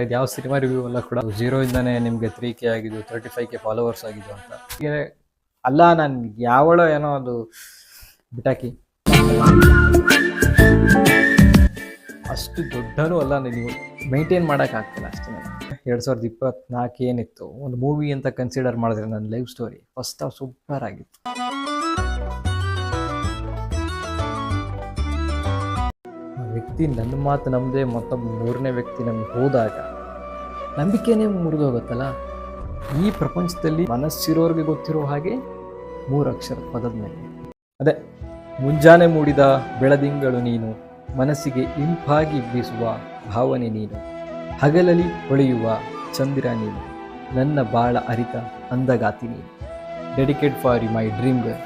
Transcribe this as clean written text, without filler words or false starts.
ಇದು ಯಾವ cinema review ಎಲ್ಲ ಕೂಡ 0 ಇಂದಾನೆ ನಿಮ್ಗೆ 3K ಆಗಿದ್ದು 35K ಫಾಲೋವರ್ಸ್ ಆಗಿದ್ದು ಅಂತ. ಅಲ್ಲ ನಾನು ಯಾವಳೋ ಏನೋ ಅದು ಬಿಟಾಕಿ, ಅಷ್ಟು ದೊಡ್ಡನೂ ಅಲ್ಲ, ನೀವು ಮೇಂಟೈನ್ ಮಾಡೋಕ್ಕಾಗ್ತಿಲ್ಲ ಅಷ್ಟೇ. 2024 ಏನಿತ್ತು ಒಂದು ಮೂವಿ ಅಂತ ಕನ್ಸಿಡರ್ ಮಾಡಿದ್ರೆ ನನ್ನ life story first half super ಆಗಿತ್ತು. ಆ ವ್ಯಕ್ತಿ ನನ್ನ ಮಾತು ನಂಬದೆ ಮತ್ತೊಬ್ಬ ಮೂರನೇ ವ್ಯಕ್ತಿ ನಮ್ಗೆ ಹೋದಾಗ ನಂಬಿಕೆನೇ ಮುರಿದೋಗುತ್ತಲ್ಲ. ಈ ಪ್ರಪಂಚದಲ್ಲಿ ಮನಸ್ಸಿರೋರಿಗೆ ಗೊತ್ತಿರೋ ಹಾಗೆ 3 ಅಕ್ಷರದ ಪದದ ಮೇಲೆ ಅದೇ ಮುಂಜಾನೆ ಮೂಡಿದ ಬೆಳದಿಂಗಳು ನೀನು, ಮನಸ್ಸಿಗೆ ಇಂಪಾಗಿ ಬೀಸುವ ಭಾವನೆ ನೀನು, ಹಗಲಲ್ಲಿ ಹೊಳೆಯುವ ಚಂದಿರ ನೀನು, ನನ್ನ ಬಾಳ ಅರಿತ ಅಂದಗಾತಿ ನೀನು. Dedicate for my dream girl.